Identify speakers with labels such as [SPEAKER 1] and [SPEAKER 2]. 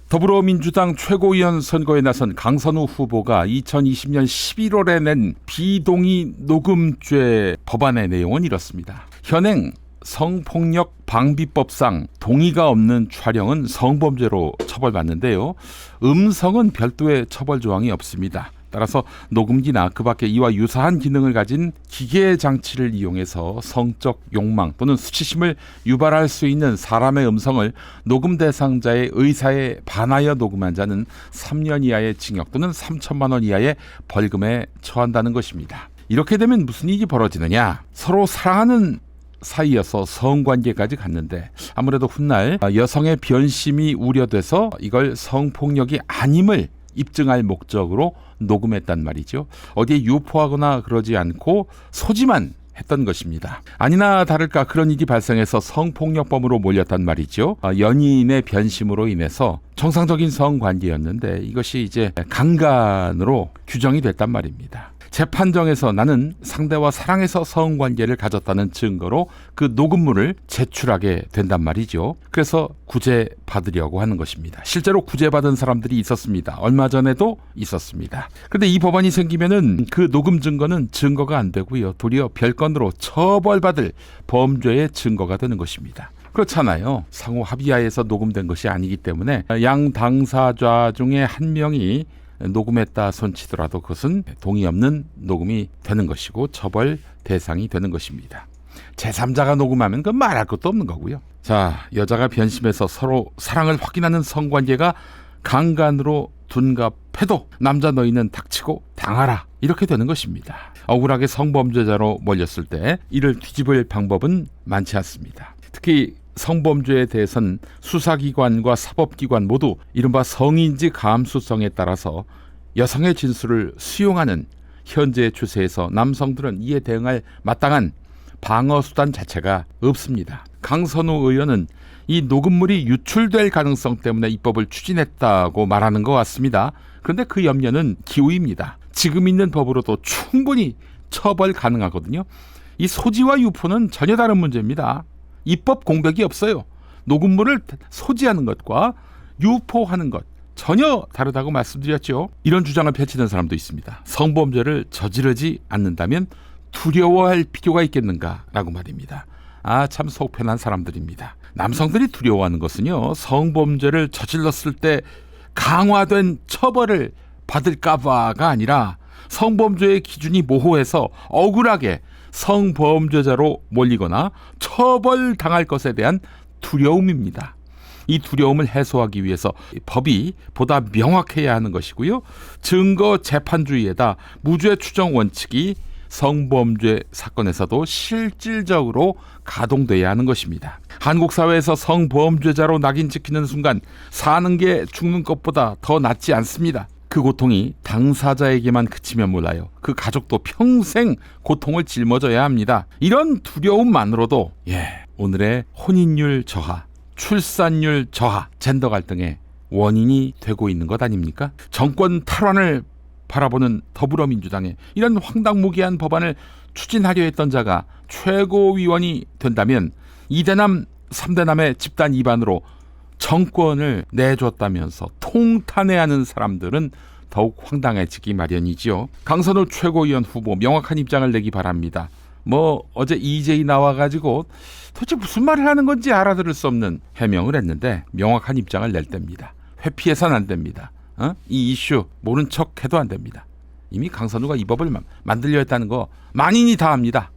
[SPEAKER 1] 더불어민주당 최고위원 선거에 나선 강선우 후보가 2020년 11월에 낸 비동의 녹음죄 법안의 내용은 이렇습니다. 현행 성폭력 방비법상 동의가 없는 촬영은 성범죄로 처벌받는데요. 음성은 별도의 처벌 조항이 없습니다. 따라서 녹음기나 그 밖에 이와 유사한 기능을 가진 기계 장치를 이용해서 성적 욕망 또는 수치심을 유발할 수 있는 사람의 음성을 녹음 대상자의 의사에 반하여 녹음한 자는 3년 이하의 징역 또는 3천만 원 이하의 벌금에 처한다는 것입니다. 이렇게 되면 무슨 일이 벌어지느냐? 서로 사랑하는 사이여서 성관계까지 갔는데 아무래도 훗날 여성의 변심이 우려돼서 이걸 성폭력이 아님을 입증할 목적으로 녹음했단 말이죠. 어디에 유포하거나 그러지 않고 소지만 했던 것입니다. 아니나 다를까 그런 일이 발생해서 성폭력범으로 몰렸단 말이죠. 연인의 변심으로 인해서 정상적인 성관계였는데 이것이 이제 강간으로 규정이 됐단 말입니다. 재판정에서 나는 상대와 사랑해서 성관계를 가졌다는 증거로 그 녹음물을 제출하게 된단 말이죠. 그래서 구제 받으려고 하는 것입니다. 실제로 구제받은 사람들이 있었습니다. 얼마 전에도 있었습니다. 그런데 이 법안이 생기면은 그 녹음 증거는 증거가 안 되고요. 도리어 별건으로 처벌받을 범죄의 증거가 되는 것입니다. 그렇잖아요. 상호 합의하에서 녹음된 것이 아니기 때문에 양 당사자 중에 한 명이 녹음했다 손치더라도 그것은 동의 없는 녹음이 되는 것이고 처벌 대상이 되는 것입니다. 제3자가 녹음하면 그건 말할 것도 없는 거고요. 자, 여자가 변심해서 서로 사랑을 확인하는 성관계가 강간으로 둔갑해도 남자 너희는 닥치고 당하라 이렇게 되는 것입니다. 억울하게 성범죄자로 몰렸을 때 이를 뒤집을 방법은 많지 않습니다. 특히 성범죄에 대해서는 수사기관과 사법기관 모두 이른바 성인지 감수성에 따라서 여성의 진술을 수용하는 현재의 추세에서 남성들은 이에 대응할 마땅한 방어수단 자체가 없습니다. 강선우 의원은 이 녹음물이 유출될 가능성 때문에 입법을 추진했다고 말하는 것 같습니다. 그런데 그 염려는 기우입니다. 지금 있는 법으로도 충분히 처벌 가능하거든요. 이 소지와 유포는 전혀 다른 문제입니다. 입법 공백이 없어요. 녹음물을 소지하는 것과 유포하는 것 전혀 다르다고 말씀드렸죠. 이런 주장을 펼치는 사람도 있습니다. 성범죄를 저지르지 않는다면 두려워할 필요가 있겠는가라고 말입니다. 참 속편한 사람들입니다. 남성들이 두려워하는 것은요. 성범죄를 저질렀을 때 강화된 처벌을 받을까 봐가 아니라 성범죄의 기준이 모호해서 억울하게 성범죄자로 몰리거나 처벌당할 것에 대한 두려움입니다. 이 두려움을 해소하기 위해서 법이 보다 명확해야 하는 것이고요. 증거 재판주의에다 무죄 추정 원칙이 성범죄 사건에서도 실질적으로 가동돼야 하는 것입니다. 한국 사회에서 성범죄자로 낙인 찍히는 순간 사는 게 죽는 것보다 더 낫지 않습니다. 그 고통이 당사자에게만 그치면 몰라요. 그 가족도 평생 고통을 짊어져야 합니다. 이런 두려움만으로도 오늘의 혼인율 저하, 출산율 저하, 젠더 갈등의 원인이 되고 있는 것 아닙니까? 정권 탈환을 바라보는 더불어민주당의 이런 황당무계한 법안을 추진하려 했던 자가 최고위원이 된다면 2대남 3대남의 집단 위반으로 정권을 내줬다면서 통탄해하는 사람들은 더욱 황당해지기 마련이지요. 강선우 최고위원 후보 명확한 입장을 내기 바랍니다. 어제 EJ 나와가지고 도대체 무슨 말을 하는 건지 알아들을 수 없는 해명을 했는데 명확한 입장을 낼 때입니다. 회피해서는 안 됩니다. 이 이슈 모른 척 해도 안 됩니다. 이미 강선우가 이 법을 만들려 했다는 거 만인이 다 압니다.